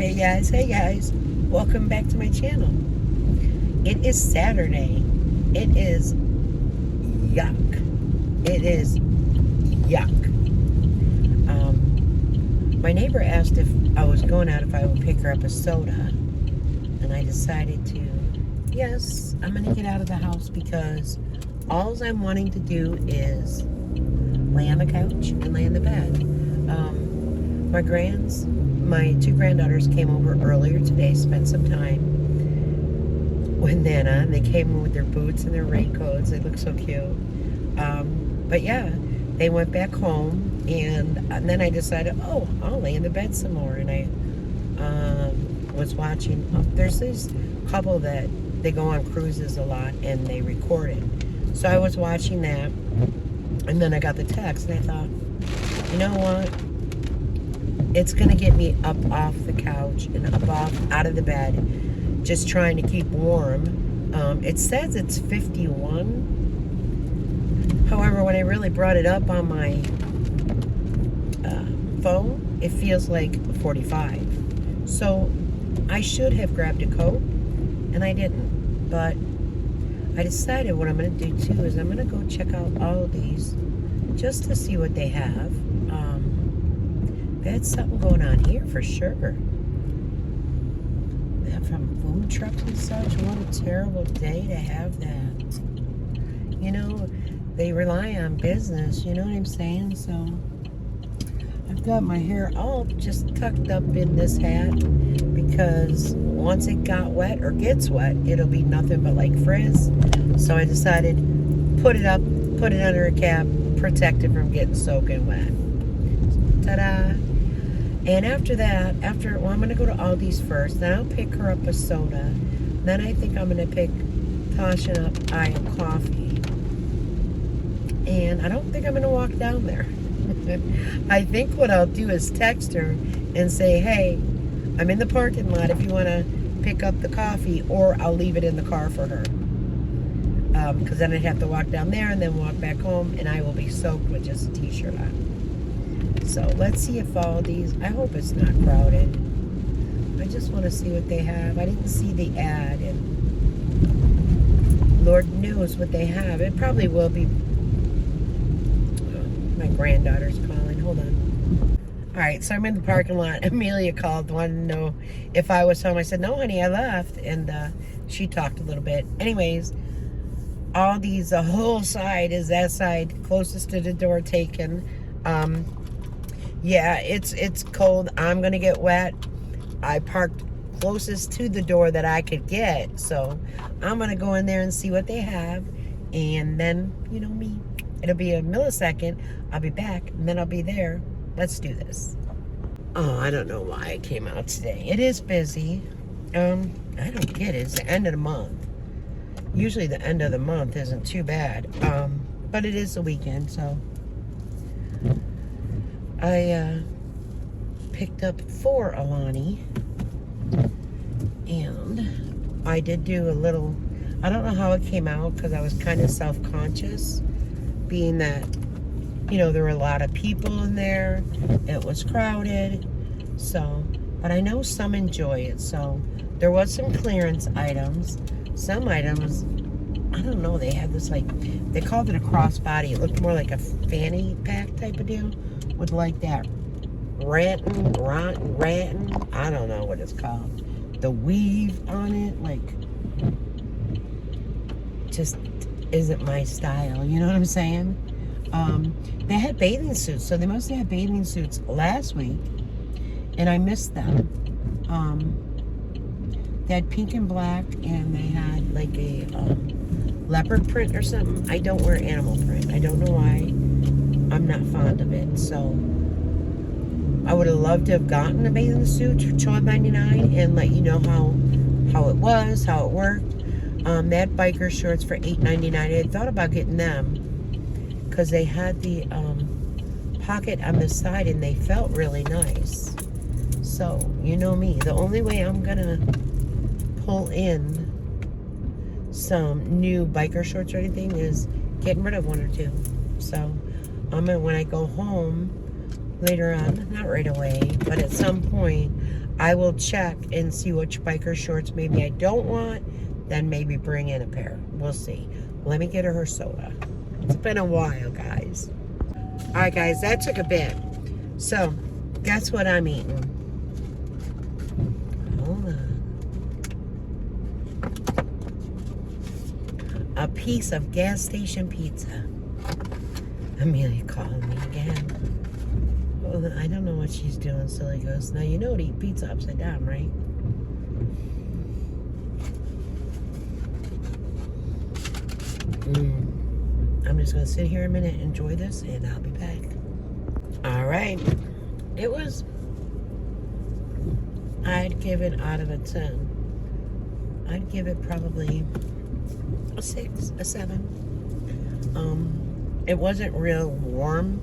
Hey guys, welcome back to my channel. It is Saturday. It is yuck. It is yuck. My neighbor asked if I was going out if I would pick her up a soda, and I decided to. Yes, I'm gonna get out of the house because all I'm wanting to do is lay on the couch and lay in the bed. My two granddaughters came over earlier today, spent some time with Nana, and they came in with their boots and their raincoats. They look so cute. But yeah, they went back home, and then I decided, oh, I'll lay in the bed some more. And I was watching, there's this couple that they go on cruises a lot, and they record it. So I was watching that, and then I got the text, and I thought, you know what? It's going to get me up off the couch and out of the bed, just trying to keep warm. It says it's 51. However, when I really brought it up on my phone, it feels like 45. So I should have grabbed a coat, and I didn't. But I decided what I'm going to do, too, is I'm going to go check out Aldi's just to see what they have. That's something going on here for sure. That from food trucks and such. What a terrible day to have that. You know, they rely on business, you know what I'm saying? So I've got my hair all just tucked up in this hat because once it got wet or gets wet, it'll be nothing but like frizz. So I decided put it up, put it under a cap, protect it from getting soaking wet. Ta-da! And after that, well, I'm going to go to Aldi's first. Then I'll pick her up a soda. Then I think I'm going to pick Tasha up a coffee. And I don't think I'm going to walk down there. I think what I'll do is text her and say, hey, I'm in the parking lot if you want to pick up the coffee, or I'll leave it in the car for her. Because then I'd have to walk down there and then walk back home, and I will be soaked with just a t-shirt on. So let's see if Aldi's, I hope it's not crowded. I just want to see what they have. I didn't see the ad, and Lord knows what they have. It probably will be, my granddaughter's calling. Hold on. All right, so I'm in the parking lot. Amelia called, wanted to know if I was home. I said, no, honey, I left. And she talked a little bit. Anyways, Aldi's, the whole side is that side, closest to the door taken. Yeah, it's cold. I'm going to get wet. I parked closest to the door that I could get. So I'm going to go in there and see what they have. And then, you know me, it'll be a millisecond. I'll be back, and then I'll be there. Let's do this. Oh, I don't know why I came out today. It is busy. I don't get it. It's the end of the month. Usually the end of the month isn't too bad. But it is the weekend, so I picked up 4 Alani, and I did do a little, I don't know how it came out because I was kind of self-conscious, being that, you know, there were a lot of people in there, it was crowded, so, but I know some enjoy it, so there was some clearance items. Some items, I don't know, they had this like, they called it a crossbody. It looked more like a fanny pack type of deal with like that rattan, I don't know what it's called. The weave on it, like, just isn't my style, you know what I'm saying? They had bathing suits, so they must have had bathing suits last week, and I missed them. They had pink and black, and they had like a leopard print or something. I don't wear animal print. I don't know why. I'm not fond of it. So I would have loved to have gotten a bathing suit for $12.99 and let you know how it was, how it worked. They had biker shorts for $8.99. I had thought about getting them because they had the pocket on the side, and they felt really nice. So, you know me. The only way I'm going to pull in some new biker shorts or anything is getting rid of 1 or 2. So when I go home later on, not right away, but at some point, I will check and see which biker shorts maybe I don't want, then maybe bring in a pair. We'll see. Let me get her soda. It's been a while, guys. All right, guys, that took a bit. So, guess what I'm eating? Hold on. A piece of gas station pizza. Amelia calling me again. Well, I don't know what she's doing, silly goose. Now, you know to eat pizza upside down, right? I'm just going to sit here a minute, enjoy this, and I'll be back. All right. It was, I'd give it out of a 10. I'd give it probably a 6, a 7. It wasn't real warm.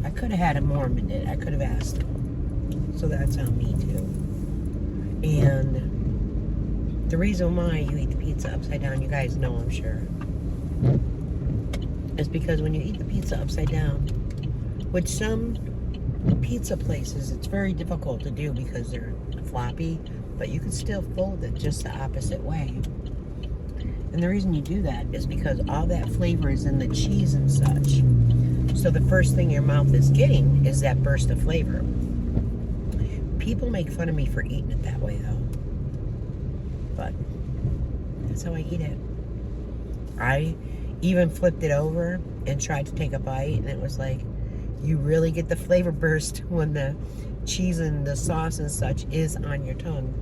I could have had him warm it. I could have asked him. So that's on me too. And the reason why you eat the pizza upside down, you guys know, I'm sure, is because when you eat the pizza upside down, with some pizza places, it's very difficult to do because they're floppy, but you can still fold it just the opposite way. And the reason you do that is because all that flavor is in the cheese and such. So the first thing your mouth is getting is that burst of flavor. People make fun of me for eating it that way, though. But that's how I eat it. I even flipped it over and tried to take a bite, and it was like, you really get the flavor burst when the cheese and the sauce and such is on your tongue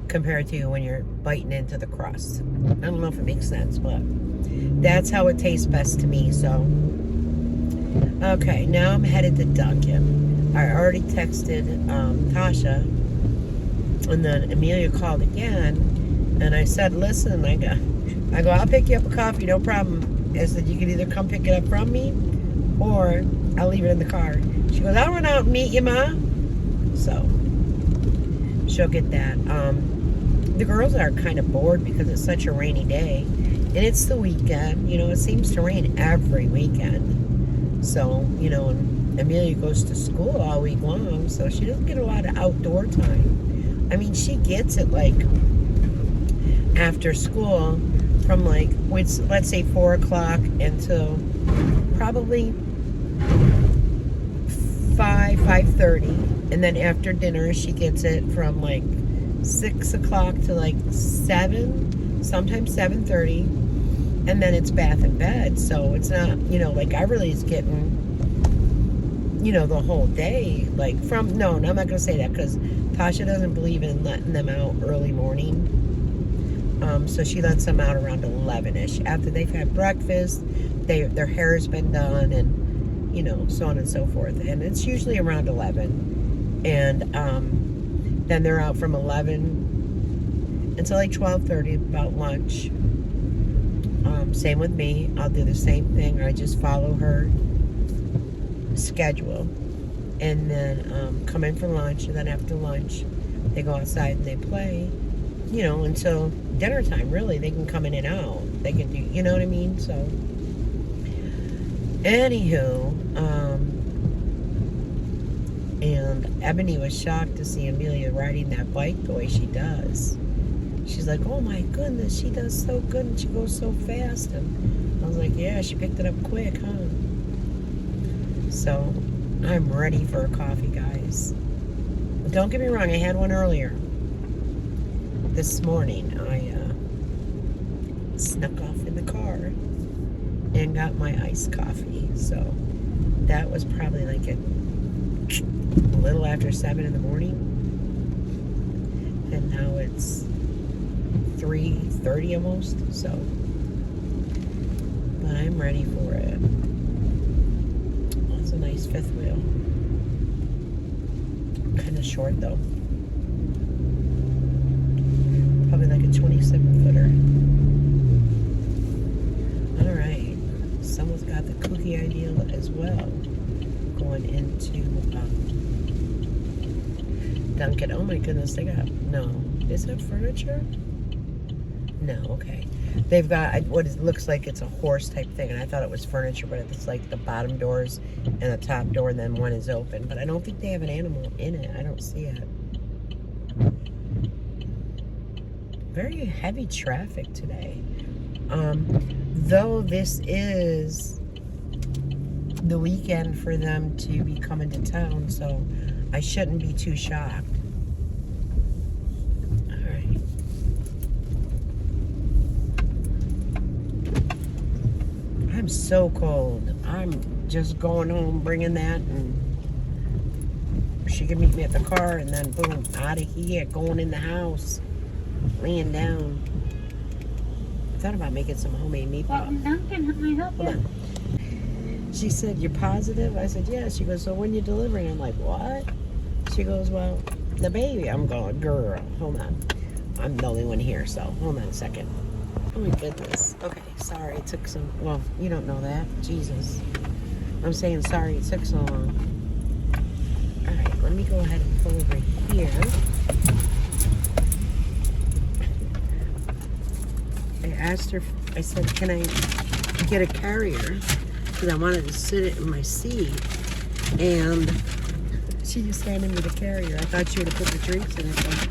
compared to when you're biting into the crust. I don't know if it makes sense, but that's how it tastes best to me. So okay, now I'm headed to Dunkin'. I already texted Tasha, and then Amelia called again, and I said, listen, I go, I'll pick you up a coffee, no problem. I said, you can either come pick it up from me, or I'll leave it in the car. She goes, I'll run out and meet you, Ma. So she'll get that. The girls are kind of bored because it's such a rainy day, and it's the weekend. You know, it seems to rain every weekend. So, you know, and Amelia goes to school all week long, so she doesn't get a lot of outdoor time. I mean, she gets it like after school from like, let's say 4 o'clock until probably 5:30, and then after dinner she gets it from like 6 o'clock to like 7, sometimes 7:30, and then it's bath and bed. So it's not, you know, like Everly's getting, you know, the whole day, like from, no, I'm not going to say that because Tasha doesn't believe in letting them out early morning. So she lets them out around 11ish after they've had breakfast, their hair's been done, and, you know, so on and so forth. And it's usually around 11, and then they're out from 11 until like 12:30 about lunch. Same with me. I'll do the same thing. I just follow her schedule, and then come in for lunch, and then after lunch they go outside and they play, you know, until dinner time. Really, they can come in and out. They can do, you know what I mean? So anywho, and Ebony was shocked to see Amelia riding that bike the way she does. She's like, oh my goodness, she does so good and she goes so fast. And I was like, yeah, she picked it up quick, huh? So I'm ready for a coffee, guys. Don't get me wrong, I had one earlier. This morning, I snuck off in the car and got my iced coffee. So that was probably like a little after 7 in the morning. And now it's 3:30 almost. So, but I'm ready for it. Oh, it's a nice fifth wheel. Kind of short though. Probably like a 27-footer. Alright. Someone's got the cookie idea as well. Going into Dunkin'. Oh my goodness, they got, no. Is that furniture? No, okay. They've got what it looks like it's a horse type thing, and I thought it was furniture, but it's like the bottom doors and the top door, and then one is open. But I don't think they have an animal in it. I don't see it. very heavy traffic today. Though this is the weekend for them to be coming to town, so I shouldn't be too shocked. Alright. I'm so cold. I'm just going home, bringing that, and she can meet me at the car, and then boom, out of here, going in the house, laying down. I thought about making some homemade meatballs. Well, now can I help Hold you? on. She said, "You're positive?" I said, "Yeah." She goes, "So when you delivering?" I'm like, "What?" She goes, "Well, the baby." I'm going, "Girl, hold on. I'm the only one here, so hold on a second." Oh my goodness. Okay, sorry it took some, well, you don't know that. Jesus. I'm saying sorry it took so long. Alright, let me go ahead and pull over here. I asked her, I said, "Can I get a carrier?" Because I wanted to sit it in my seat. And she just handed me the carrier. I thought she would have put the drinks in it, but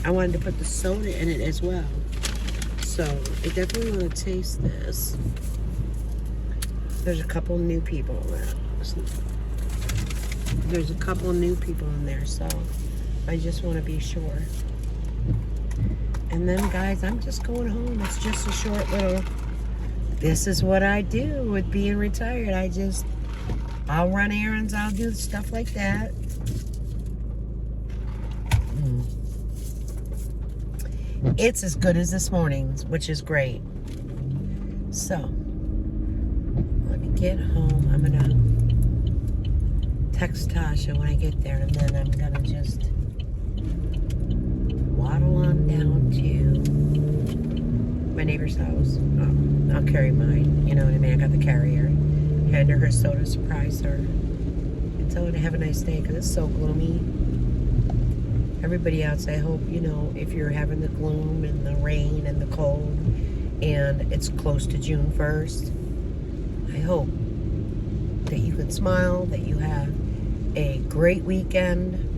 I wanted to put the soda in it as well. So I definitely want to taste this. There's a couple new people in there. There's a couple new people in there, so I just want to be sure. And then, guys, I'm just going home. It's just a short little... This is what I do with being retired. I'll run errands. I'll do stuff like that. It's as good as this morning's, which is great. So, let me get home. I'm going to text Tasha when I get there, and then I'm going to just waddle on down to my neighbor's house. I'll carry mine, you know what I mean? I got the carrier. Hand her her soda, surprise her, and tell her to have a nice day, because it's so gloomy. Everybody else, I hope, you know, if you're having the gloom and the rain and the cold, and it's close to June 1st, I hope that you can smile, that you have a great weekend.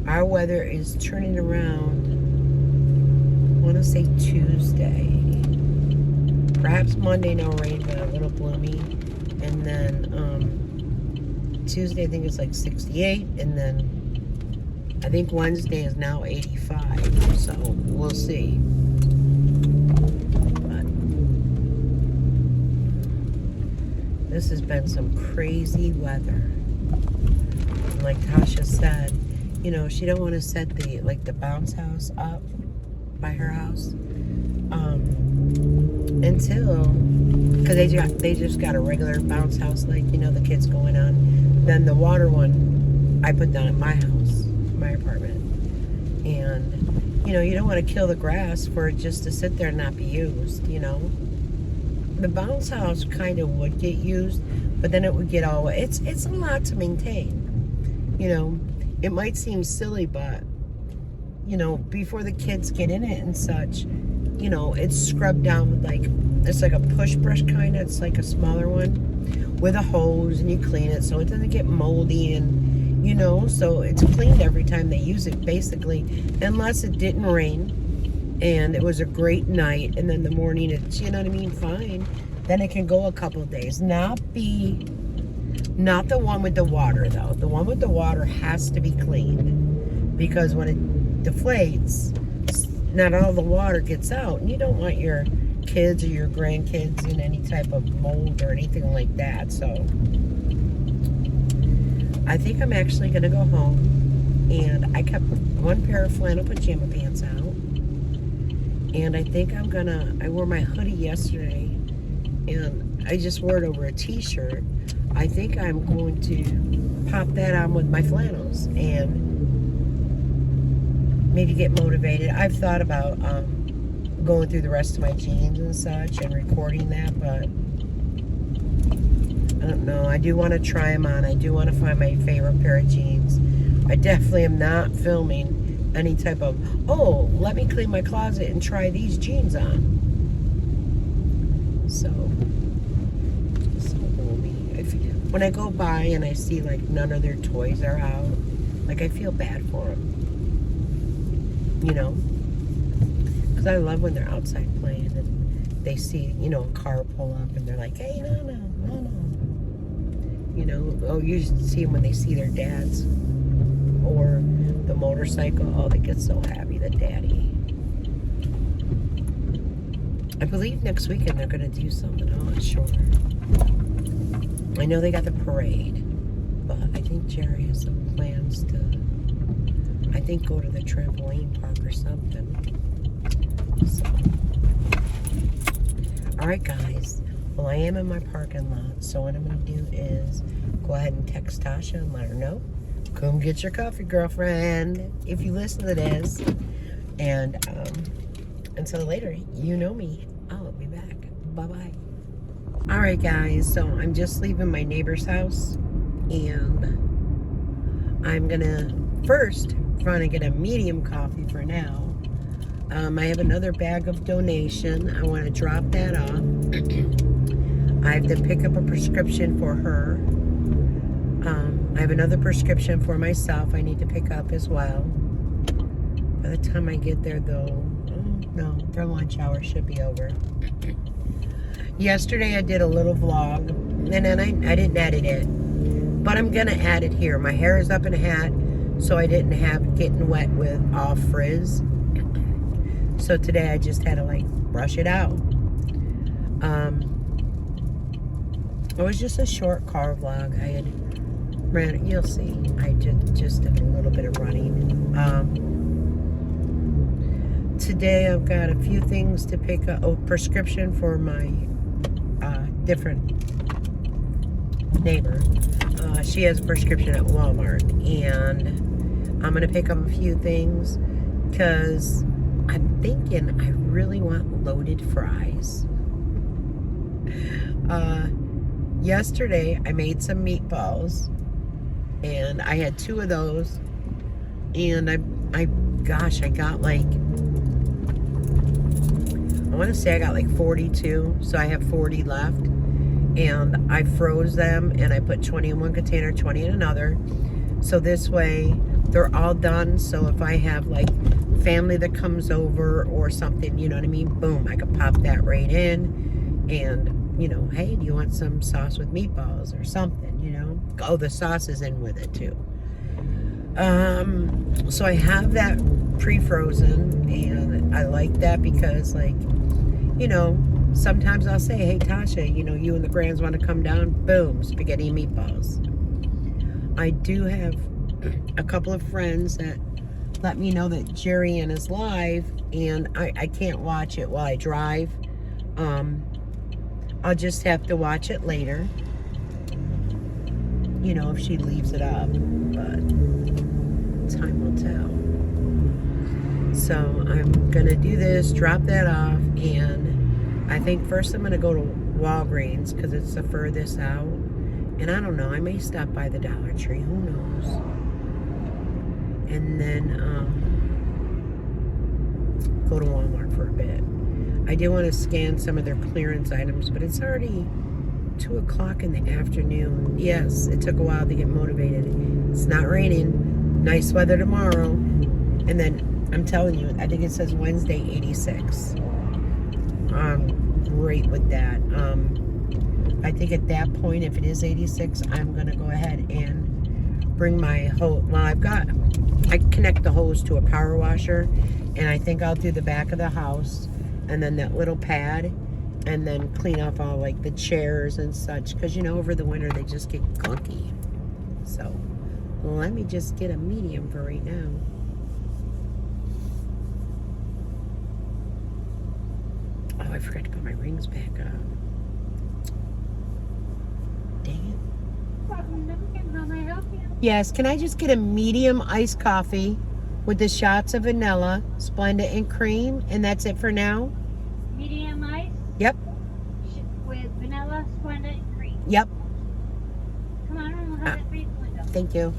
Our weather is turning around, I want to say Tuesday. Perhaps Monday, no rain, but a little gloomy. And then Tuesday, I think it's like 68. And then I think Wednesday is now 85. So we'll see. But this has been some crazy weather. And like Tasha said, you know, she don't want to set the bounce house up by her house until, because they just got a regular bounce house, like, you know, the kids going on. Then the water one I put down at my house, my apartment. And you know, you don't want to kill the grass for it just to sit there and not be used, you know. The bounce house kind of would get used, but then it would get all wet. It's a lot to maintain, you know. It might seem silly, but you know, before the kids get in it and such, you know, it's scrubbed down with it's like a push brush kind of. It's like a smaller one with a hose, and you clean it so it doesn't get moldy, and you know, so it's cleaned every time they use it, basically, unless it didn't rain and it was a great night, and then the morning it's, you know what I mean, fine. Then it can go a couple of days. Not the one with the water, though. The one with the water has to be cleaned, because when it deflates, not all the water gets out, and you don't want your kids or your grandkids in any type of mold or anything like that. So I think I'm actually gonna go home, and I kept one pair of flannel pajama pants out, and I think I wore my hoodie yesterday, and I just wore it over a t-shirt. I think I'm going to pop that on with my flannels and maybe get motivated. I've thought about going through the rest of my jeans and such and recording that, but I don't know. I do want to try them on. I do want to find my favorite pair of jeans. I definitely am not filming any type of, oh, let me clean my closet and try these jeans on. So when I go by and I see like none of their toys are out, like I feel bad for them. you know, because I love when they're outside playing and they see, you know, a car pull up and they're like, hey, no, no, no, no. You know, oh, you see them when they see their dads or the motorcycle. Oh, they get so happy, the daddy. I believe next weekend they're going to do something. I'm not sure. I know they got the parade, but I think Jerry has some plans to, I think, go to the trampoline park or something. So. Alright, guys. Well, I am in my parking lot, so what I'm going to do is go ahead and text Tasha and let her know. Come get your coffee, girlfriend, if you listen to this. And until later, you know me. I'll be back. Bye-bye. Alright, guys, so I'm just leaving my neighbor's house, and I'm going to first try to get a medium coffee for now. I have another bag of donation. I want to drop that off. I have to pick up a prescription for her. I have another prescription for myself I need to pick up as well. By the time I get there, though, no, their lunch hour should be over. Yesterday I did a little vlog, and then I didn't edit it. But I'm going to add it here. My hair is up in a hat, so I didn't have it getting wet with all frizz. So today I just had to, like, brush it out. It was just a short car vlog. I had ran, you'll see. I just did a little bit of running. Today I've got a few things to pick up. Oh, prescription for my different neighbor. She has a prescription at Walmart, and I'm gonna pick up a few things because I'm thinking I really want loaded fries. Yesterday I made some meatballs, and I had 2 of those, and I got like, I want to say I got like 42, so I have 40 left, and I froze them, and I put 20 in one container, 20 in another, so this way they're all done. So if I have like family that comes over or something, you know what I mean, boom, I could pop that right in, and, you know, hey, do you want some sauce with meatballs or something, you know? Oh, the sauce is in with it too. So I have that pre-frozen, and I like that because, like, you know, sometimes I'll say, hey, Tasha, you know, you and the grands want to come down? Boom, spaghetti and meatballs. I do have a couple of friends that let me know that Jerry Ann is live, and I can't watch it while I drive. I'll just have to watch it later, you know, if she leaves it up, but time will tell. So I'm gonna do this, drop that off, and I think first I'm gonna go to Walgreens because it's the furthest out, and I don't know, I may stop by the Dollar Tree, who knows, and then go to Walmart for a bit. I do want to scan some of their clearance items, but it's already 2 o'clock in the afternoon. Yes, it took a while to get motivated. It's not raining. Nice weather tomorrow. And then, I'm telling you, I think it says Wednesday, 86. Great with that. I think at that point, if it is 86, I'm going to go ahead and bring my hose. Well, I connect the hose to a power washer, and I think I'll do the back of the house, and then that little pad, and then clean off all like the chairs and such, because, you know, over the winter they just get gunky. So let me just get a medium for right now. Oh, I forgot to put my rings back on. Dang it. How may I help you? Yes, can I just get a medium iced coffee with the shots of vanilla, Splenda, and cream, and that's it for now? Medium ice? Yep. With vanilla, Splenda, and cream. Yep. Come on, we'll have it for you at the window. Thank you.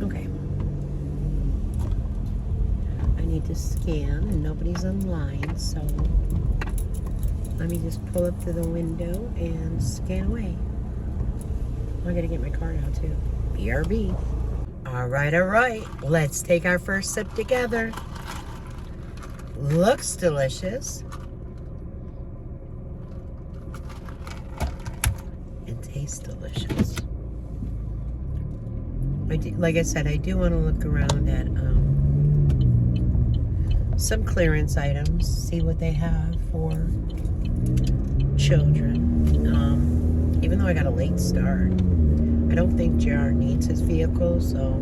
Okay. I need to scan, and nobody's online, so let me just pull up to the window and scan away. I gotta get my card out too. BRB. All right. Let's take our first sip together. looks delicious. And tastes delicious. Like I said, I do want to look around at some clearance items, see what they have for children. Even though I got a late start, I don't think JR needs his vehicle, so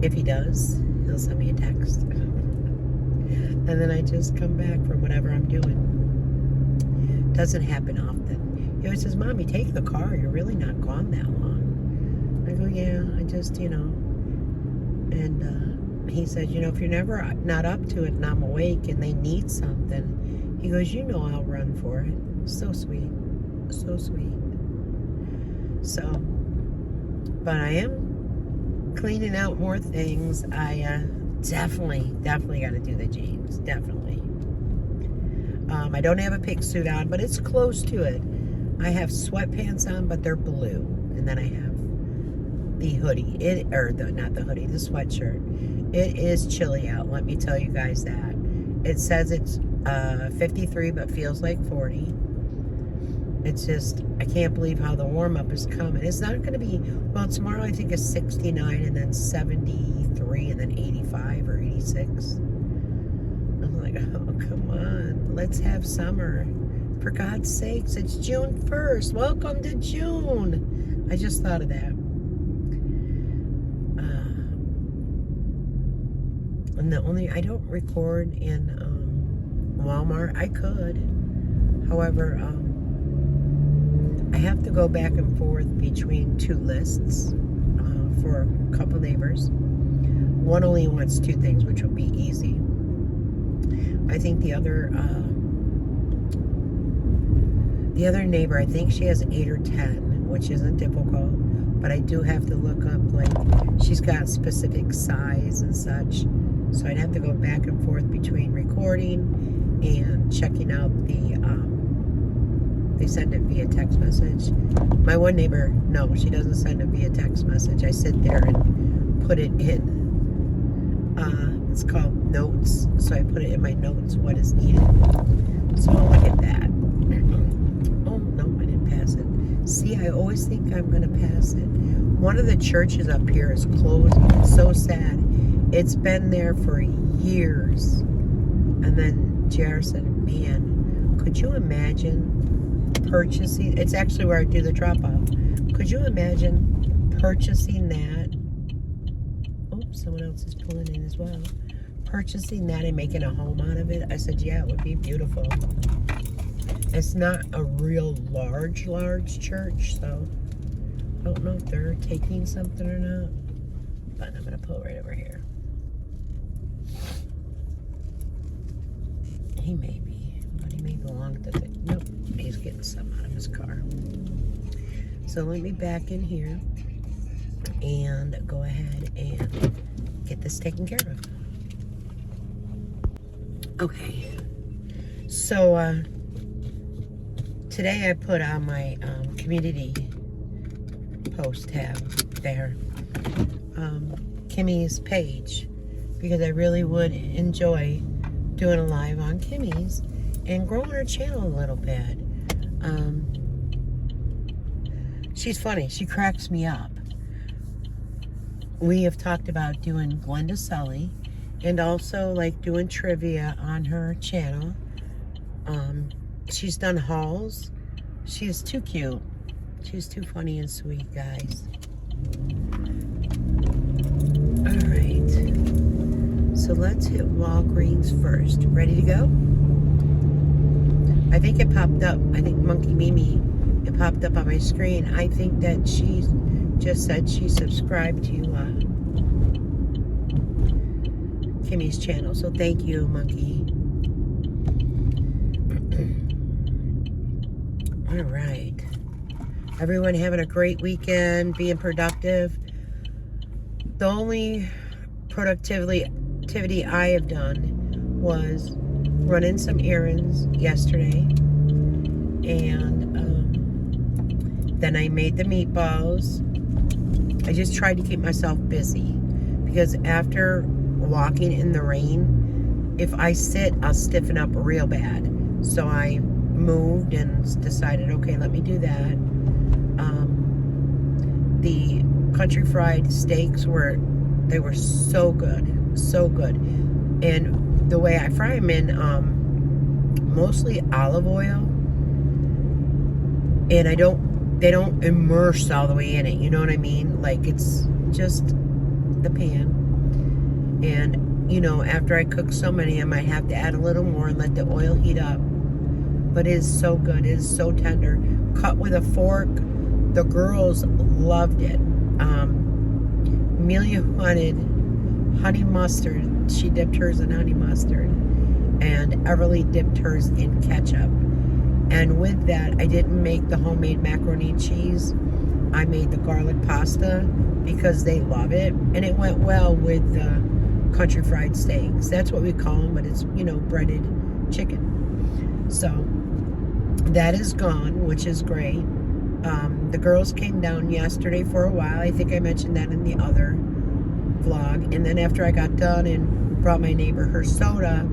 if he does, he'll send me a text. And then I just come back from whatever I'm doing. Doesn't happen often. He always says, Mommy, take the car. You're really not gone that long. I go, yeah, I just, And he said, if you're never not up to it and I'm awake and they need something, he goes, I'll run for it. So sweet. So sweet. So, but I am cleaning out more things. I definitely got to do the jeans. Definitely. I don't have a pink suit on, but it's close to it. I have sweatpants on, but they're blue. And then I have the hoodie. Not the hoodie, the sweatshirt. It is chilly out, let me tell you guys that. It says it's 53, but feels like 40. It's just, I can't believe how the warm-up is coming. It's not going to be, well, tomorrow I think is 69, and then 73, and then 85 or 86. I'm like, oh, come on. Let's have summer. For God's sakes, it's June 1st. Welcome to June. I just thought of that. And I don't record in Walmart. I could. However, I have to go back and forth between two lists for a couple neighbors. One only wants two things, which will be easy. I think the other neighbor, I think she has 8 or 10, which isn't difficult. But I do have to look up, she's got specific size and such. So I'd have to go back and forth between recording and checking out they send it via text message. My one neighbor, no, she doesn't send it via text message. I sit there and put it in, it's called notes. So I put it in my notes, what is needed. So I'll look at that. Oh, no, I didn't pass it. See, I always think I'm going to pass it. One of the churches up here is closing. It's so sad. It's been there for years. And then JR said, man, could you imagine purchasing, it's actually where I do the drop-off. Could you imagine purchasing that? Oh, someone else is pulling in as well. Purchasing that and making a home out of it? I said, yeah, it would be beautiful. It's not a real large church, so I don't know if they're taking something or not. But I'm going to pull right over here. He may be, but he may belong to the... Nope, he's getting some out of his car. So let me back in here and go ahead and get this taken care of. Okay. So, today I put on my community post tab there, Kimmy's page, because I really would enjoy doing a live on Kimmy's and growing her channel a little bit. She's funny. She cracks me up. We have talked about doing Glenda Sully and also doing trivia on her channel. She's done hauls. She is too cute. She's too funny and sweet, guys. Alright. So let's hit Walgreens first. Ready to go? I think it popped up. I think Monkey Mimi, it popped up on my screen. I think that she just said she subscribed to Kimmy's channel. So thank you, Monkey. All right. Everyone having a great weekend, being productive. The only productivity I have done was running some errands yesterday, and then I made the meatballs. I just tried to keep myself busy because after walking in the rain, if I sit, I'll stiffen up real bad. So I moved and decided, okay, let me do that. The country fried steaks were so good, so good. And the way I fry them in mostly olive oil, and they don't immerse all the way in it, you know what I mean? Like, it's just the pan. And, you know, after I cook so many, I might have to add a little more and let the oil heat up. But it is so good. It is so tender. Cut with a fork. The girls loved it. Amelia wanted honey mustard. She dipped hers in honey mustard. And Everly dipped hers in ketchup. And with that, I didn't make the homemade macaroni and cheese. I made the garlic pasta because they love it. And it went well with the country fried steaks. That's what we call them, but it's, you know, breaded chicken. So that is gone, which is great. The girls came down yesterday for a while. I think I mentioned that in the other vlog. And then after I got done and brought my neighbor her soda,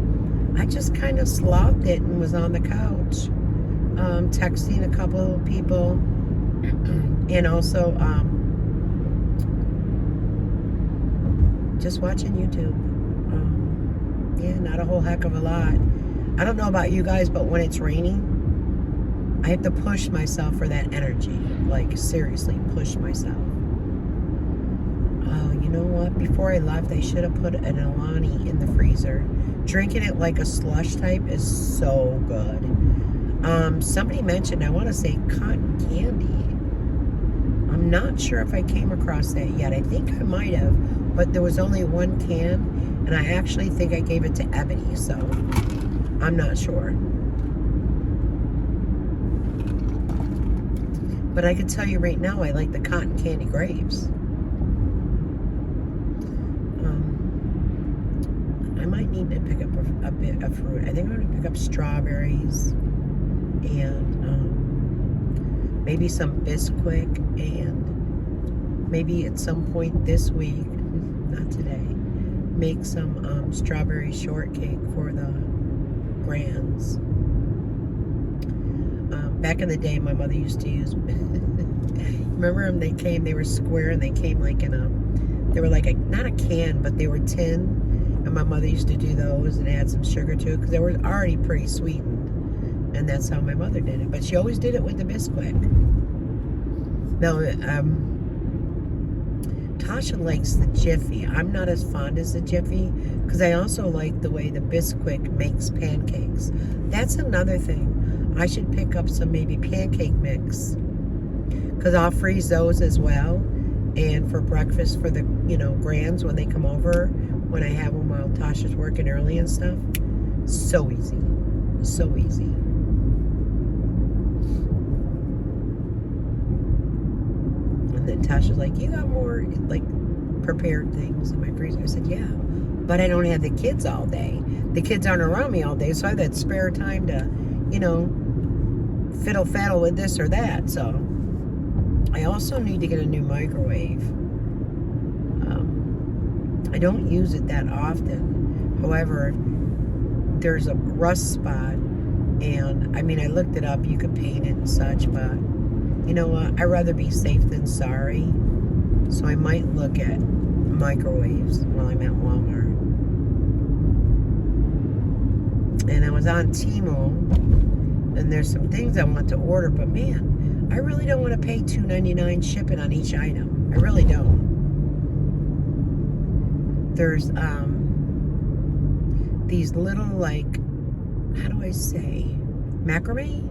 I just kind of sloughed it and was on the couch, texting a couple of people, and also just watching YouTube. Yeah, not a whole heck of a lot. I don't know about you guys, but when it's raining, I have to push myself for that energy. Like, seriously, push myself. Oh, you know what? Before I left, I should have put an Alani in the freezer. Drinking it like a slush type is so good. Somebody mentioned, I want to say cotton candy. I'm not sure if I came across that yet. I think I might have, but there was only one can, and I actually think I gave it to Ebony, so I'm not sure. But I can tell you right now, I like the cotton candy grapes. I might need to pick up a bit of fruit. I think I'm going to pick up strawberries and maybe some Bisquick, and maybe at some point this week, not today, make some strawberry shortcake for the grands. Back in the day, my mother used to use, remember them? They came, they were square, and they came like in they were like not a can, but they were tin, and my mother used to do those and add some sugar to it, because they were already pretty sweetened, and that's how my mother did it, but she always did it with the Bisquick. Now, Tasha likes the Jiffy. I'm not as fond as the Jiffy, because I also like the way the Bisquick makes pancakes. That's another thing. I should pick up some maybe pancake mix, because I'll freeze those as well, and for breakfast for the, you know, grands when they come over, when I have them while Tasha's working early and stuff. So easy, so easy. And then Tasha's like, you got more like prepared things in my freezer. I said, yeah, but I don't have the kids all day. The kids aren't around me all day, so I have that spare time to, you know, fiddle faddle with this or that. So I also need to get a new microwave. I don't use it that often. However, there's a rust spot, and I mean, I looked it up, you could paint it and such, but you know what, I'd rather be safe than sorry. So I might look at microwaves while I'm at Walmart. And I was on Temu, and there's some things I want to order, but man, I really don't want to pay $2.99 shipping on each item. I really don't. There's these little, like, how do I say, macrame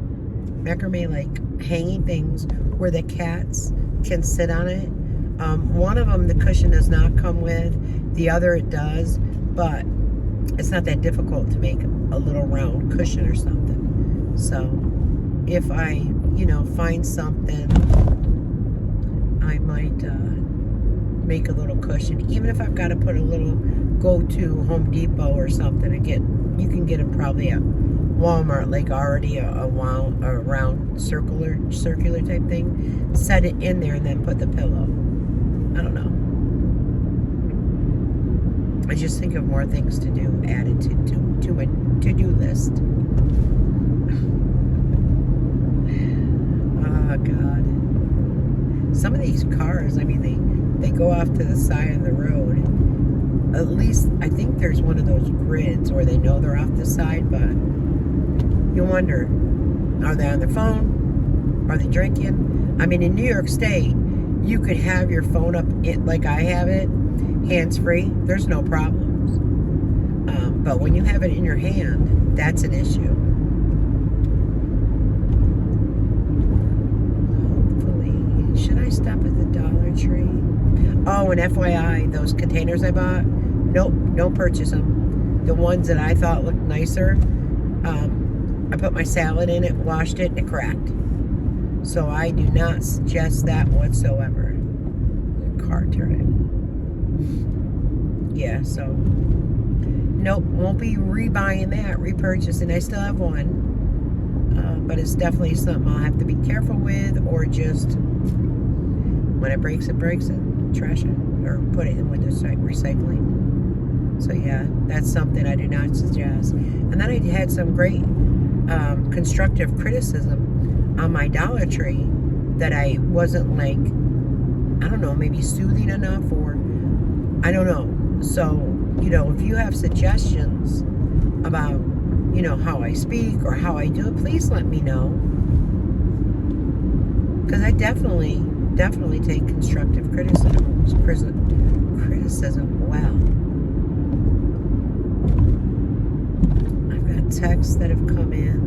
like hanging things where the cats can sit on it. One of them the cushion does not come with, the other it does, but it's not that difficult to make a little round cushion or something. So if I, you know, find something, I might make a little cushion, even if I've got to put a little, go to Home Depot or something and get, you can get them probably at Walmart, like already a round circular type thing. Set it in there and then put the pillow. I don't know. I just think of more things to do added to my to-do list. Oh God. Some of these cars, I mean, they go off to the side of the road. At least I think there's one of those grids where they know they're off the side, but you wonder, are they on their phone? Are they drinking? I mean, in New York State, you could have your phone up like I have it, hands-free. There's no problems. But when you have it in your hand, that's an issue. Hopefully, should I stop at the Dollar Tree? Oh, and FYI, those containers I bought, nope, don't purchase them. The ones that I thought looked nicer, I put my salad in it, washed it, and it cracked. So I do not suggest that whatsoever. The car turning. Yeah, so nope, won't be rebuying that, repurchasing. I still have one, but it's definitely something I'll have to be careful with, or just when it breaks, trash it, or put it in with the recycling. So yeah, that's something I do not suggest. And then I had some great constructive criticism on my Dollar Tree that I wasn't, like, I don't know, maybe soothing enough, or I don't know. So, you know, if you have suggestions about, you know, how I speak or how I do it, please let me know. Because I definitely take constructive criticism well. I've got texts that have come in.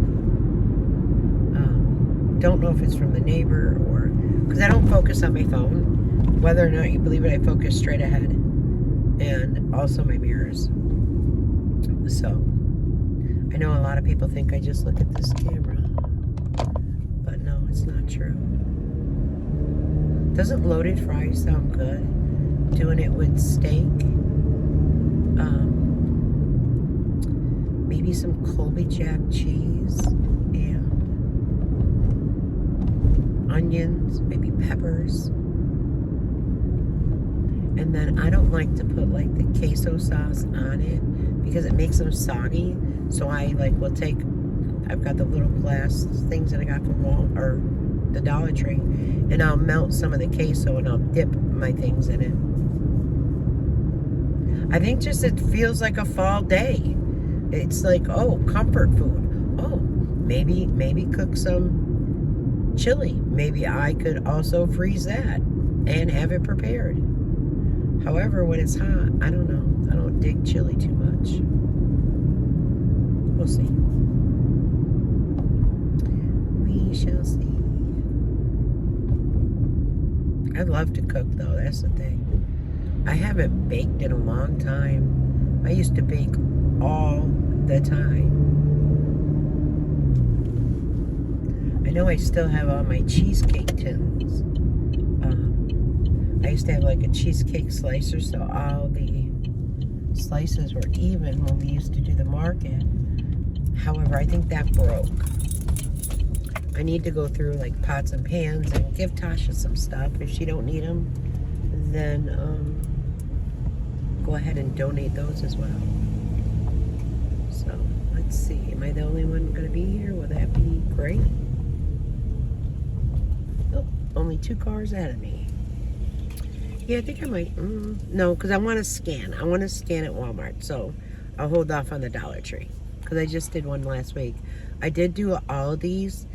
Don't know if it's from the neighbor, or because I don't focus on my phone. Whether or not you believe it, I focus straight ahead, and also my mirrors. So I know a lot of people think I just look at this camera, but no, it's not true. Doesn't loaded fries sound good? Doing it with steak, maybe some Colby Jack cheese, and onions, maybe peppers. And then I don't like to put like the queso sauce on it because it makes them soggy. So I will take, I've got the little glass things that I got from the Dollar Tree, and I'll melt some of the queso and I'll dip my things in it. I think just it feels like a fall day. It's like, oh, comfort food. Oh, maybe cook some chili. Maybe I could also freeze that and have it prepared. However, when it's hot, I don't know. I don't dig chili too much. We'll see. We shall see. I'd love to cook, though. That's the thing. I haven't baked in a long time. I used to bake all the time. I know I still have all my cheesecake tins. I used to have like a cheesecake slicer, so all the slices were even when we used to do the market. However, I think that broke. I need to go through like pots and pans and give Tasha some stuff. If she don't need them, then go ahead and donate those as well. So let's see. Am I the only one going to be here? Will that be great? Oh, only 2 cars ahead of me. Yeah, I think I might. No, because I want to scan. I want to scan at Walmart. So I'll hold off on the Dollar Tree because I just did one last week. I did do Aldi's,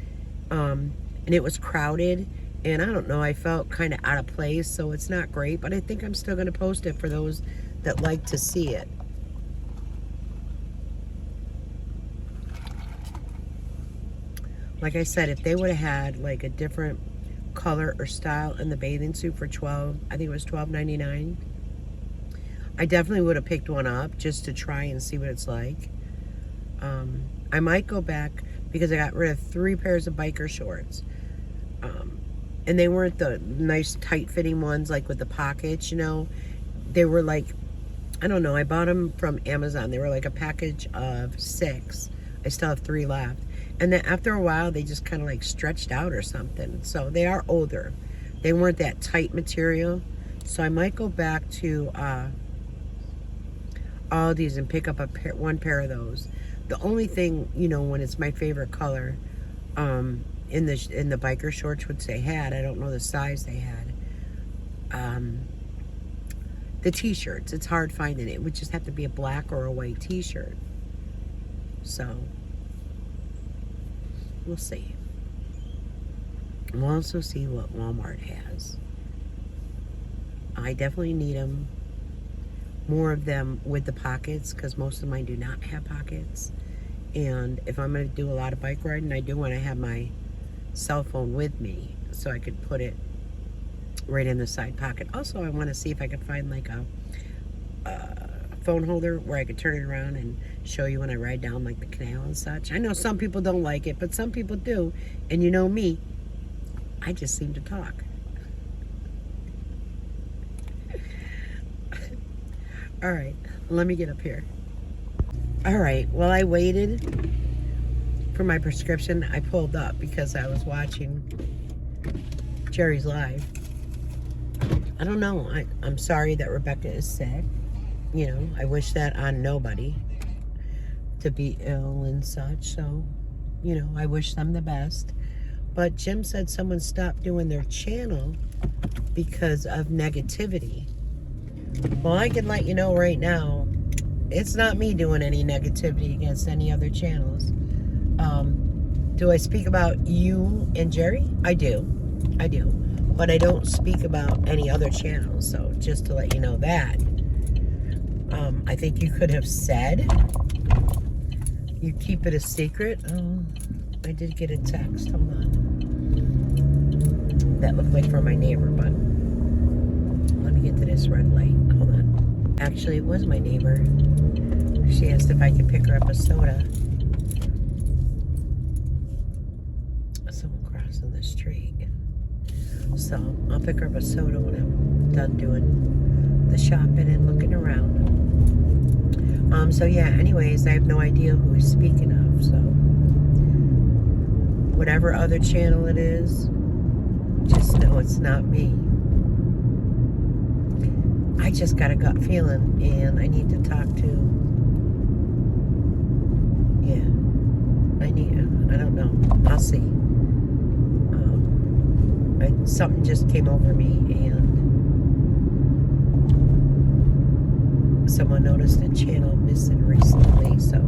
and it was crowded. And I don't know, I felt kind of out of place, so it's not great. But I think I'm still going to post it for those that like to see it. Like I said, if they would have had like a different color or style in the bathing suit for I think it was $12.99, I definitely would have picked one up just to try and see what it's like. I might go back because I got rid of 3 pairs of biker shorts, and they weren't the nice tight fitting ones like with the pockets, you know. They were like, I don't know, I bought them from Amazon. They were like a package of 6. I still have 3 left. And then after a while, they just kind of like stretched out or something. So they are older. They weren't that tight material. So I might go back to Aldi's and pick up one pair of those. The only thing, you know, when it's my favorite color, in the biker shorts, which they had, I don't know the size they had. The t-shirts, it's hard finding it. It would just have to be a black or a white t-shirt. So we'll see. We'll also see what Walmart has. I definitely need them. More of them with the pockets, because most of mine do not have pockets. And if I'm going to do a lot of bike riding, I do want to have my cell phone with me so I could put it right in the side pocket. Also, I want to see if I could find like a phone holder where I could turn it around and show you when I ride down like the canal and such. I know some people don't like it, but some people do. And you know me, I just seem to talk. All right, let me get up here. All right, well, I waited for my prescription. I pulled up because I was watching Jerry's Live. I don't know. I'm sorry that Rebecca is sick. You know, I wish that on nobody to be ill and such. So, you know, I wish them the best. But Jim said someone stopped doing their channel because of negativity. Well, I can let you know right now, it's not me doing any negativity against any other channels. Do I speak about you and Jerry? I do. But I don't speak about any other channels. So just to let you know that. I think you could have said you keep it a secret. I did get a text. Hold on. That looked like from my neighbor, but let me get to this red light. Hold on. Actually, it was my neighbor. She asked if I could pick her up a soda. Someone crossing the street. So I'll pick her up a soda when I'm done doing the shopping and looking around. So yeah, anyways, I have no idea who he's speaking of. So whatever other channel it is, just know it's not me. I just got a gut feeling and I need to talk to, I don't know. I'll see. Something just came over me and someone noticed a channel missing recently, so.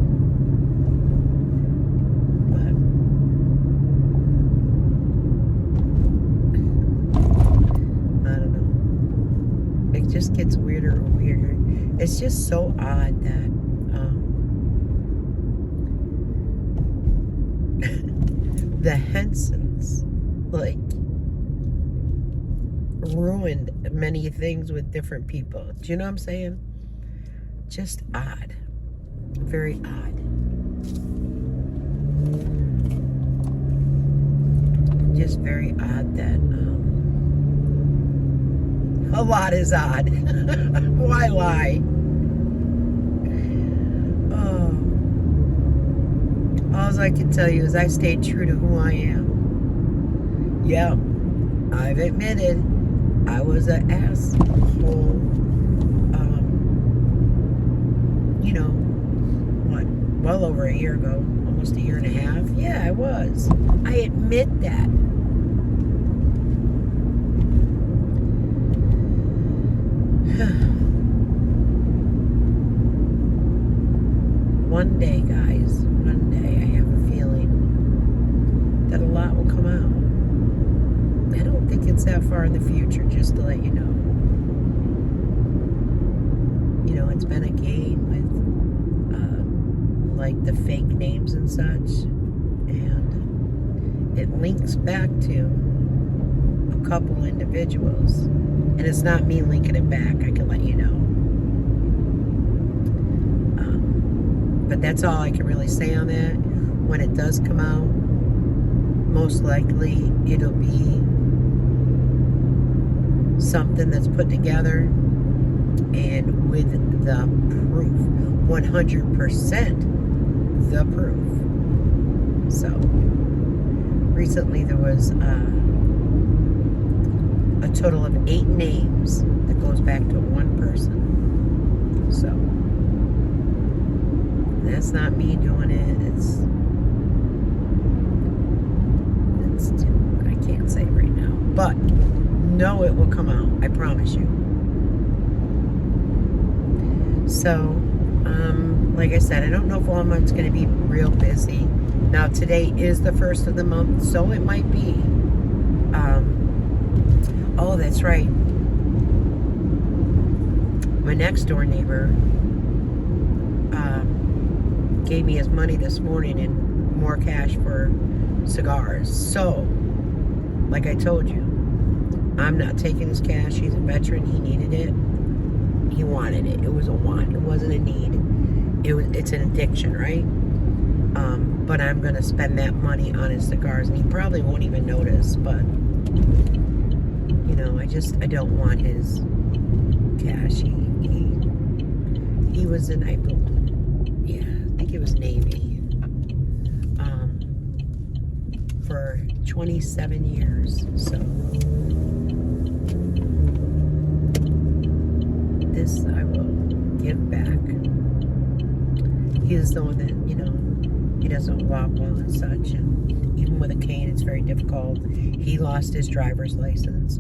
But I don't know. It just gets weirder and weirder. It's just so odd that the Hensons, like, ruined many things with different people. Do you know what I'm saying? Just odd. Very odd. Just very odd that a lot is odd. Why? Oh. All I can tell you is I stayed true to who I am. Yeah, I've admitted I was an asshole. You know, what? Well over a year ago, almost a year and a half. Yeah, I was. I admit that. One day, guys, one day, I have a feeling that a lot will come out. I don't think it's that far in the future, just to let you know. You know, it's been a game with, like, the fake names and such, and it links back to a couple individuals, and it's not me linking it back, I can let you know. But that's all I can really say on that. When it does come out, most likely it'll be something that's put together and with the proof, 100% the proof. So recently there was a total of 8 names that goes back to one person. So That's not me doing it. I can't say right now. But no, it will come out. I promise you. So, like I said, I don't know if Walmart's going to be real busy. Now, today is the first of the month, so it might be. Oh, that's right. My next door neighbor gave me his money this morning and more cash for cigars. So, like I told you, I'm not taking his cash. He's a veteran. He needed it. He wanted it. It was a want. It wasn't a need. It's an addiction, right? But I'm going to spend that money on his cigars, and he probably won't even notice. But, you know, I don't want his cash. He was in, I think it was Navy, for 27 years. So this I will give back. He is the one that, you know, he doesn't walk well and such, and even with a cane it's very difficult. He lost his driver's license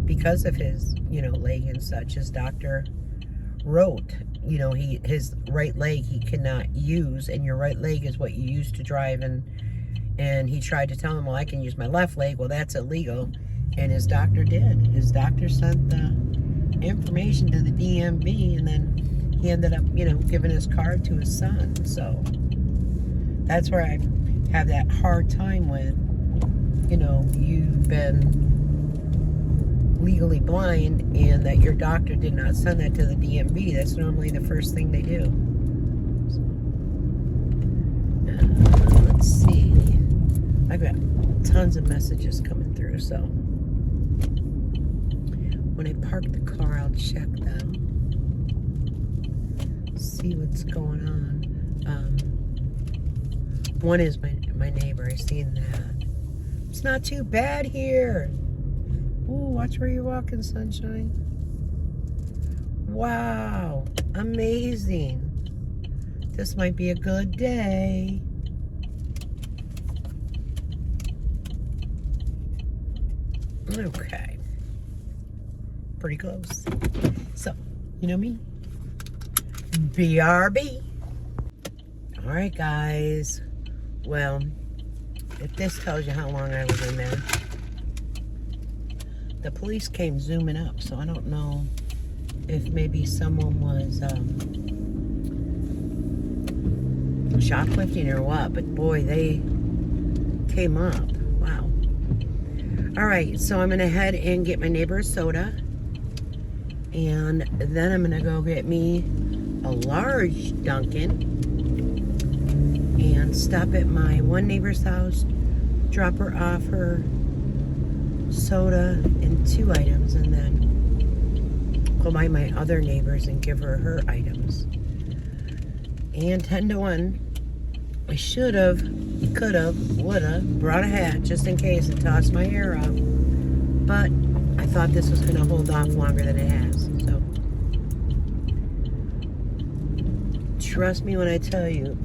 because of his, you know, leg and such. His doctor wrote, you know, his right leg he cannot use, and your right leg is what you use to drive, and he tried to tell him, well, I can use my left leg. Well, that's illegal. And his doctor did. His doctor sent the information to the DMV, and then he ended up, you know, giving his card to his son. So that's where I have that hard time with, you know, you've been legally blind and that your doctor did not send that to the DMV. That's normally the first thing they do. So, let's see. I've got tons of messages coming through, so when I park the car, I'll check them, see what's going on. One is my neighbor. I seen that. It's not too bad here. Ooh, watch where you're walking, sunshine. Wow, amazing. This might be a good day. Okay. Pretty close. So, you know me? BRB. Alright, guys. Well, if this tells you how long I was in there. The police came zooming up, so I don't know if maybe someone was shoplifting or what, but boy, they came up. Wow. Alright, so I'm going to head and get my neighbor a soda, and then I'm going to go get me a large Dunkin' and stop at my one neighbor's house, drop her off her soda and 2 items, and then go by my other neighbors and give her items. And 10 to 1, I should have, could have, would have brought a hat just in case and tossed my hair off, but I thought this was going to hold off longer than it has. So trust me when I tell you,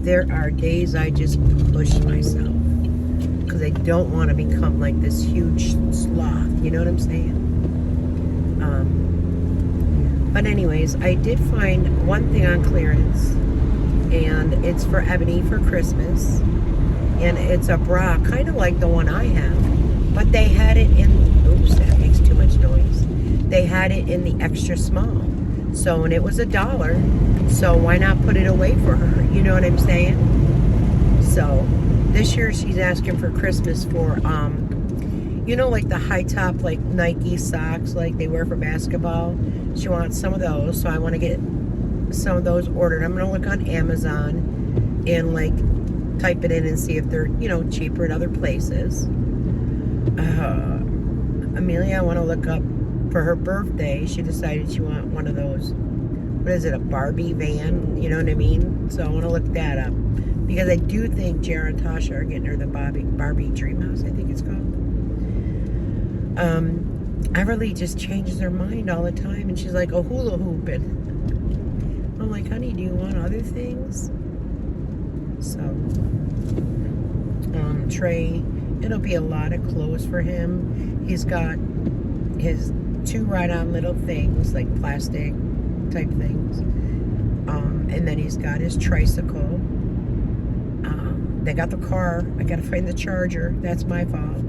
there are days I just push myself because I don't want to become like this huge sloth. You know what I'm saying? But anyways, I did find one thing on clearance, and it's for Ebony for Christmas, and it's a bra kind of like the one I have, but they had it in, oops, that makes too much noise. They had it in the extra small. So, and it was $1, so why not put it away for her? You know what I'm saying? So, this year she's asking for Christmas for, you know, like the high top, like Nike socks, like they wear for basketball. She wants some of those, so I want to get some of those ordered. I'm going to look on Amazon and, like, type it in and see if they're, you know, cheaper at other places. Amelia, I want to look up. For her birthday, she decided she wanted one of those, what is it, a Barbie van, you know what I mean? So I want to look that up, because I do think Jared and Tasha are getting her the Barbie Dream House, I think it's called. Everly just changes her mind all the time, and she's like, oh, hula hooping. I'm like, honey, do you want other things? So, Trey, it'll be a lot of clothes for him. He's got his 2 ride-on little things, like plastic type things. And then he's got his tricycle. They got the car. I gotta find the charger. That's my fault.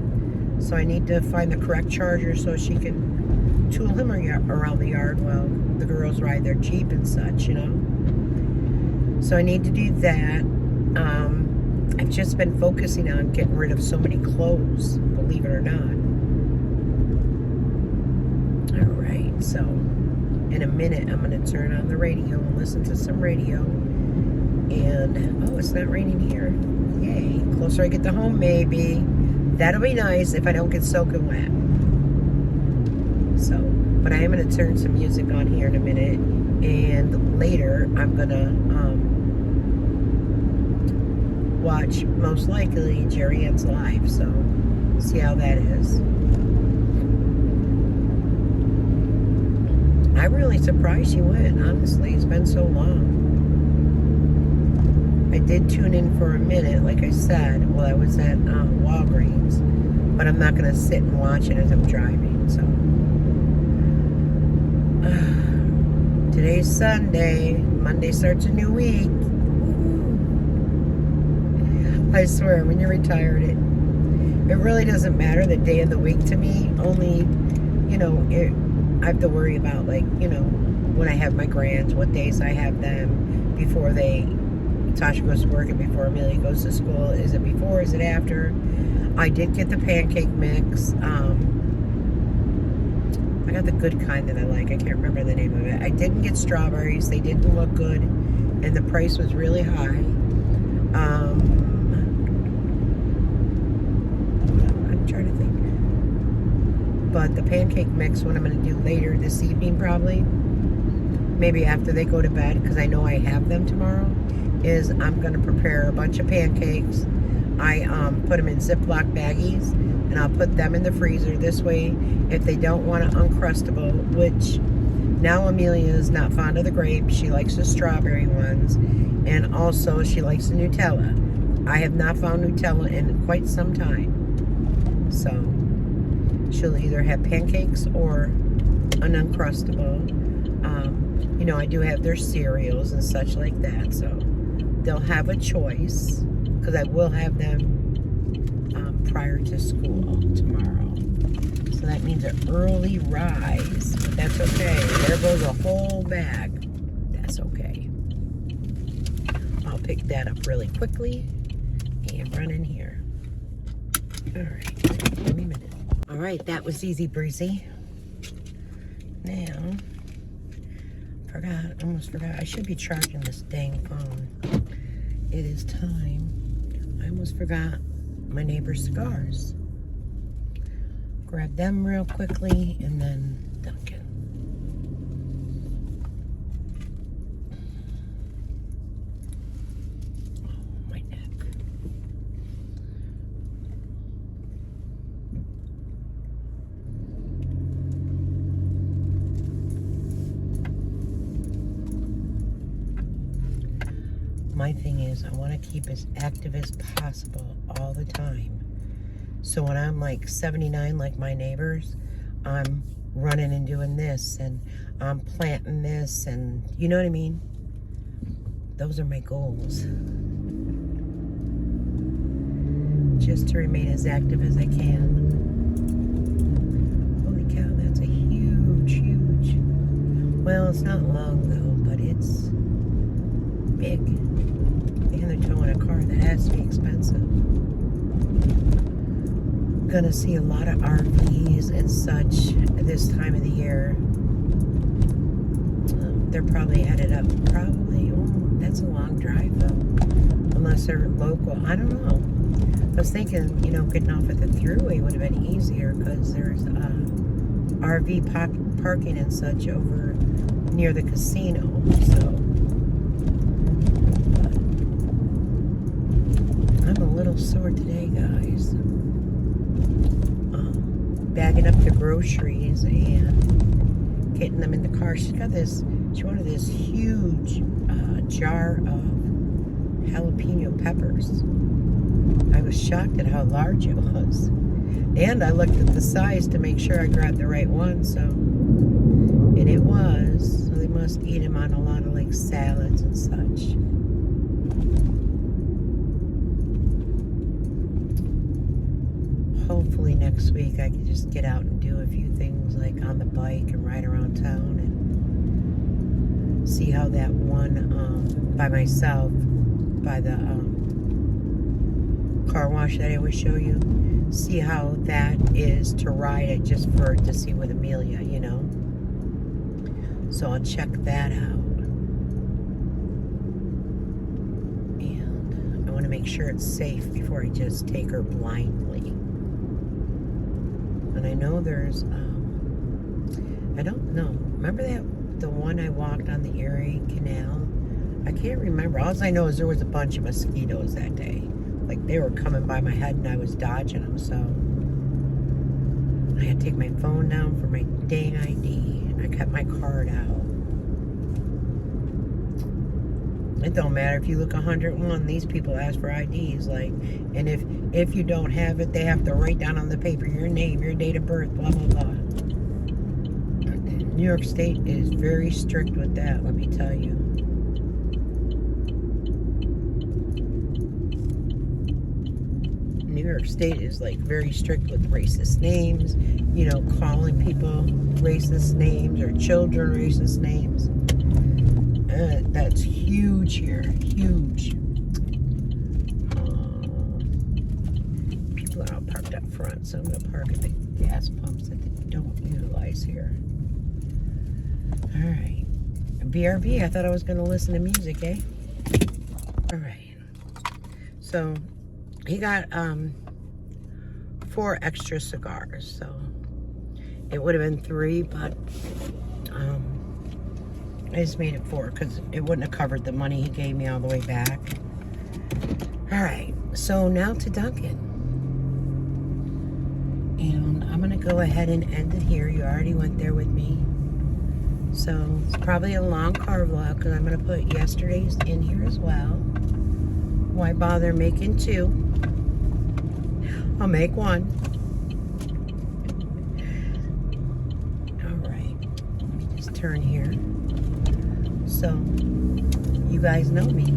So I need to find the correct charger so she can tool him around the yard while the girls ride their Jeep and such, you know. So I need to do that. I've just been focusing on getting rid of so many clothes, believe it or not. All right, so in a minute I'm going to turn on the radio and listen to some radio. And, oh, it's not raining here. Yay. Closer I get to home, maybe. That'll be nice if I don't get soaking wet. So, but I am going to turn some music on here in a minute. And later I'm going to watch, most likely, Jerry Ann's live. So, see how that is. I'm really surprised she went, honestly. It's been so long. I did tune in for a minute, like I said, while I was at Walgreens. But I'm not going to sit and watch it as I'm driving, so. Today's Sunday. Monday starts a new week. I swear, when you're retired, it really doesn't matter the day of the week to me. Only, you know, I have to worry about, like, you know, when I have my grands, what days I have them before Tasha goes to work and before Amelia goes to school. Is it before? Is it after? I did get the pancake mix. I got the good kind that I like. I can't remember the name of it. I didn't get strawberries. They didn't look good, and the price was really high. I'm trying to think. But the pancake mix, what I'm going to do later this evening probably, maybe after they go to bed, because I know I have them tomorrow, is I'm going to prepare a bunch of pancakes. I put them in Ziploc baggies, and I'll put them in the freezer. This way, if they don't want an Uncrustable, which now Amelia is not fond of the grapes, she likes the strawberry ones, and also she likes the Nutella. I have not found Nutella in quite some time. So, she'll either have pancakes or an Uncrustable. You know, I do have their cereals and such like that, so they'll have a choice, because I will have them prior to school tomorrow. So that means an early rise, but that's okay. There goes a whole bag. That's okay. I'll pick that up really quickly and run in here. All right, give me a minute. All right, that was easy breezy. Now, almost forgot. I should be charging this dang phone. It is time. I almost forgot my neighbor's cigars. Grab them real quickly and then Dunkin'. Oh, my neck. My thing is, I want to keep as active as possible all the time. So when I'm like 79, like my neighbors, I'm running and doing this, and I'm planting this, and you know what I mean? Those are my goals. Just to remain as active as I can. Holy cow, that's a huge. Well, it's not long though, but it's big. And they're towing a car that has to be expensive. Gonna see a lot of RVs and such this time of the year. They're probably headed up. That's a long drive though. Unless they're local. I don't know. I was thinking, you know, getting off at the thruway would have been easier, because there's RV parking and such over near the casino. So I'm a little sore today, guys. Bagging up the groceries and getting them in the car. She's got this She wanted this huge jar of jalapeno peppers. I was shocked at how large it was. And I looked at the size to make sure I grabbed the right one, so. And it was. So they must eat them on a lot of like salads and such. Hopefully next week I can just get out and do a few things like on the bike and ride around town and see how that one by myself by the car wash that I always show you, see how that is to ride it just to see with Amelia, you know. So I'll check that out. And I want to make sure it's safe before I just take her blindly. And I know there's, I don't know. Remember the one I walked on the Erie Canal? I can't remember. All I know is there was a bunch of mosquitoes that day. Like they were coming by my head and I was dodging them. So I had to take my phone down for my dang ID. I kept my card out. It don't matter if you look 101. These people ask for IDs, like, and if you don't have it, they have to write down on the paper your name, your date of birth, blah blah blah. New York State is very strict with that. Let me tell you. New York State is like very strict with racist names. You know, calling people racist names or children racist names. That's huge here, huge. People are all parked up front, so I'm going to park at the gas pumps that they don't utilize here. All right. BRB, I thought I was going to listen to music, eh? All right. So he got 4 extra cigars, so it would have been 3, but I just made it 4 because it wouldn't have covered the money he gave me all the way back. All right, so now to Dunkin'. And I'm going to go ahead and end it here. You already went there with me. So it's probably a long car vlog because I'm going to put yesterday's in here as well. Why bother making 2? I'll make 1. All right, let me just turn here. So, you guys know me.